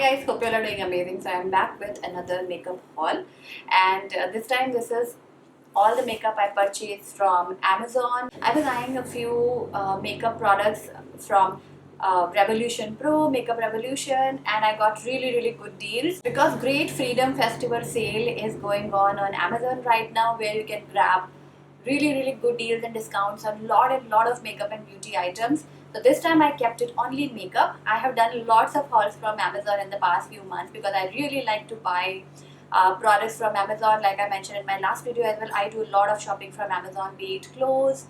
guys, hope you all are doing amazing. So I'm back with another makeup haul, and this time this is all the makeup I purchased from Amazon. I was eyeing a few makeup products from Revolution Pro, Makeup Revolution, and I got really good deals because Great Freedom Festival sale is going on Amazon right now, where you can grab really good deals and discounts on lot of makeup and beauty items. So this time I kept it only in makeup. I have done lots of hauls from Amazon in the past few months because I really like to buy products from Amazon. Like I mentioned in my last video as well, I do a lot of shopping from Amazon, be it clothes,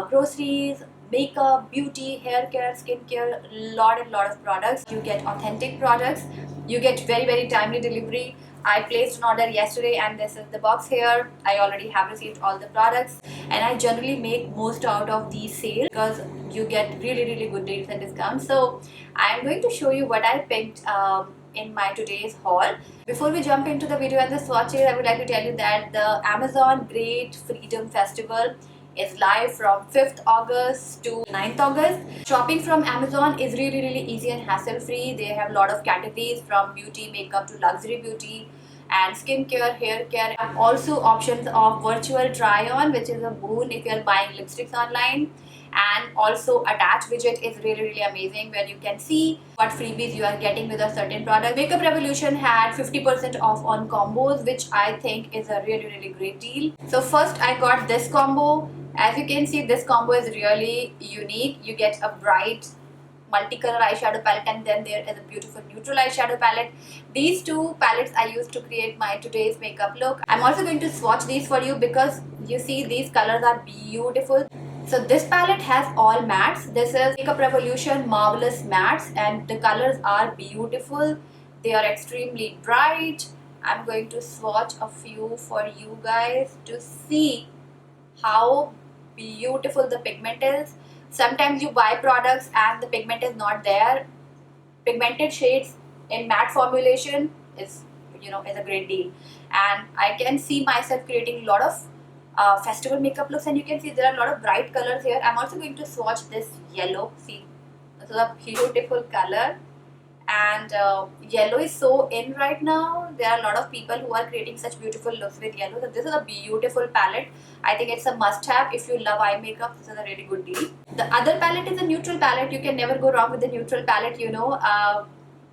groceries, makeup, beauty, hair care, skincare, lot of products. You get authentic products, you get very timely delivery. I placed an order yesterday and this is the box here. I already have received all the products, and I generally make most out of these sales because you get really good deals and discounts. So I'm going to show you what I picked in my today's haul. Before we jump into the video and the swatches, I would like to tell you that the Amazon Great Freedom Festival is live from 5th August to 9th August. Shopping from Amazon is really easy and hassle free. They have a lot of categories from beauty, makeup to luxury beauty and skincare, hair care. Also options of virtual try on, which is a boon if you are buying lipsticks online. And also attach widget is really amazing, where you can see what freebies you are getting with a certain product. Makeup Revolution had 50% off on combos, which I think is a really great deal. So first I got this combo. As you can see, this combo is really unique. You get a bright multicolor eyeshadow palette, and then there is a beautiful neutral eyeshadow palette. These two palettes I used to create my today's makeup look. I'm also going to swatch these for you because you see these colors are beautiful. So this palette has all mattes. This is Makeup Revolution Marvelous Mattes, and the colors are beautiful. They are extremely bright. I'm going to swatch a few for you guys to see how beautiful the pigment is. Sometimes you buy products and the pigment is not there. Pigmented shades in matte formulation is a great deal, and I can see myself creating a lot of festival makeup looks, and you can see there are a lot of bright colors here. I'm also going to swatch this yellow. See, this is a beautiful color, and yellow is so in right now. There are a lot of people who are creating such beautiful looks with yellow. So this is a beautiful palette. I think it's a must have if you love eye makeup. This is a really good deal. The other palette is a neutral palette. You can never go wrong with the neutral palette.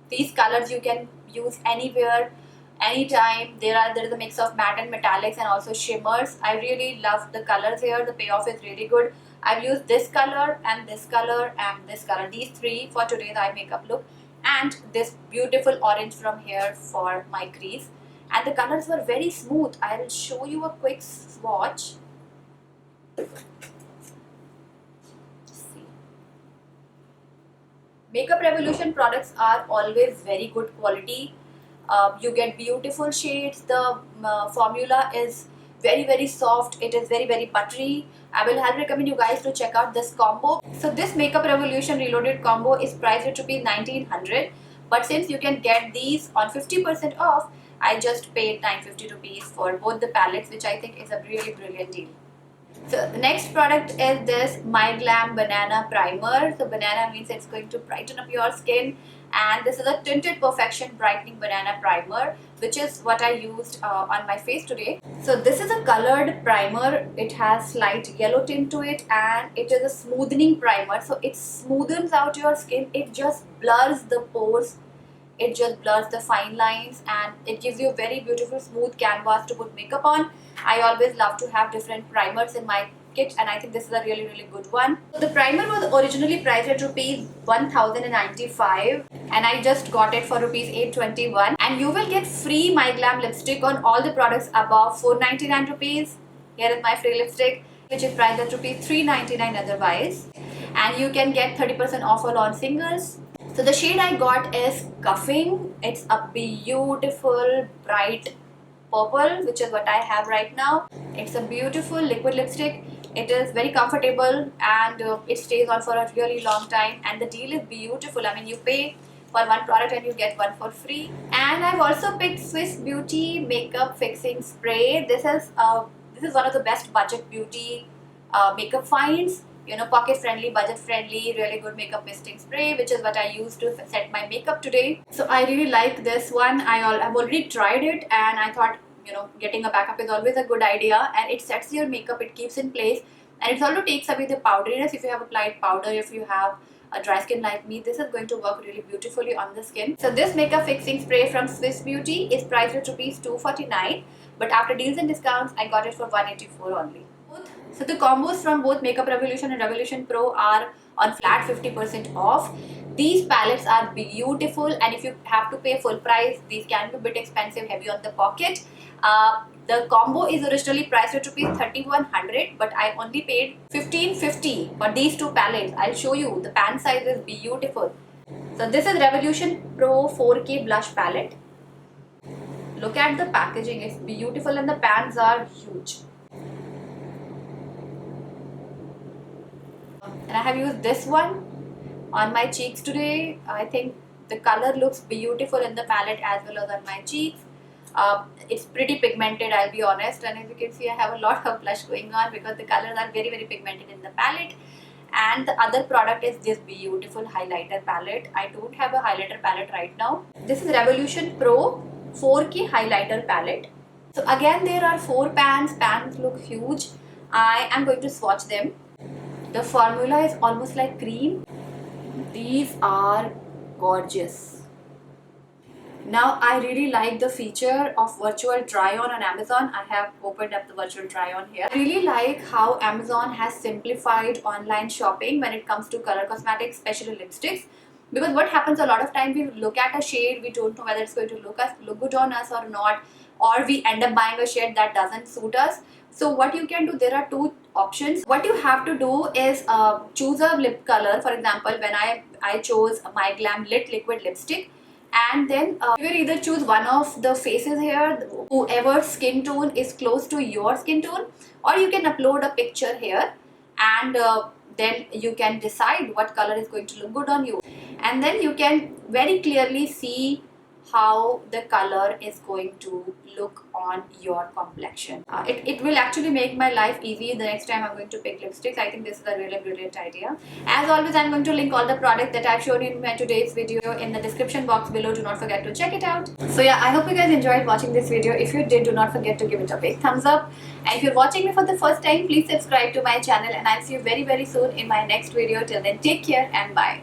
These colors you can use anywhere, anytime. There is a mix of matte and metallics and also shimmers. I really love the colors here. The payoff is really good. I've used this color and this color and this color, these three for today's eye makeup look, and this beautiful orange from here for my crease. And the colors were very smooth. I will show you a quick swatch. See. Makeup Revolution products are always very good quality. You get beautiful shades. The formula is very soft. It is very buttery. I will highly recommend you guys to check out this combo. So this Makeup Revolution Reloaded combo is priced at rupees 1900, but since you can get these on 50% off, I just paid 950 rupees for both the palettes, which I think is a really brilliant deal. So the next product is this My Glam Banana Primer. So banana means it's going to brighten up your skin, and this is a Tinted Perfection Brightening Banana Primer, which is what I used on my face today. So this is a colored primer. It has slight yellow tint to it, and it is a smoothing primer. So it smoothens out your skin. It just blurs the pores. It just blurs the fine lines, and it gives you a very beautiful smooth canvas to put makeup on. I always love to have different primers in my kit, and I think this is a really good one. So the primer was originally priced at rupees 1095, and I just got it for rupees 821, and you will get free My Glam lipstick on all the products above 499 rupees. Here is my free lipstick, which is priced at rupees 399 otherwise, and you can get 30% off on singles. So the shade I got is Cuffing. It's a beautiful bright purple, which is what I have right now. It's a beautiful liquid lipstick. It is very comfortable, and it stays on for a really long time, and the deal is beautiful. I mean, you pay for one product and you get one for free. And I've also picked Swiss Beauty Makeup Fixing Spray. This is one of the best budget beauty makeup finds. pocket friendly, budget friendly, really good makeup misting spray, which is what I use to set my makeup today. So I really like this one. I've already tried it, and I thought, getting a backup is always a good idea, and it sets your makeup, it keeps in place, and it also takes away the powderiness. If you have applied powder, if you have a dry skin like me, this is going to work really beautifully on the skin. So this makeup fixing spray from Swiss Beauty is priced at rupees 249, but after deals and discounts, I got it for 184 only. So the combos from both Makeup Revolution and Revolution Pro are on flat 50% off. These palettes are beautiful, and if you have to pay full price, these can be a bit expensive, heavy on the pocket. The combo is originally priced at rupees 3100, but I only paid 1550 for these two palettes. I'll show you. The pan size is beautiful. So this is Revolution Pro 4K blush palette. Look at the packaging, it's beautiful, and the pans are huge. And I have used this one on my cheeks today. I think the color looks beautiful in the palette as well as on my cheeks. It's pretty pigmented, I'll be honest, and as you can see, I have a lot of blush going on because the colors are very, very pigmented in the palette. And the other product is this beautiful highlighter palette. I don't have a highlighter palette right now. This is Revolution Pro 4K highlighter palette. So again, there are 4 pans. Pans look huge. I am going to swatch them. The formula is almost like cream. These are gorgeous. Now I really like the feature of virtual try on Amazon. I have opened up the virtual try on here. I really like how Amazon has simplified online shopping when it comes to color cosmetics, especially lipsticks. Because what happens a lot of time, we look at a shade, we don't know whether it's going to look good on us or not, or we end up buying a shade that doesn't suit us. So what you can do, there are 2 options. What you have to do is choose a lip color. For example, when I chose My Glam Lit Liquid Lipstick, and then you can either choose one of the faces here, whoever skin tone is close to your skin tone, or you can upload a picture here, and then you can decide what color is going to look good on you, and then you can very clearly see how the color is going to look on your complexion. It will actually make my life easy the next time I'm going to pick lipsticks. I think this is a really brilliant idea. As always, I'm going to link all the products that I've shown you in my today's video in the description box below. Do not forget to check it out. So yeah, I hope you guys enjoyed watching this video. If you did, do not forget to give it a big thumbs up. And if you're watching me for the first time, please subscribe to my channel, and I'll see you very, very soon in my next video. Till then, take care and bye.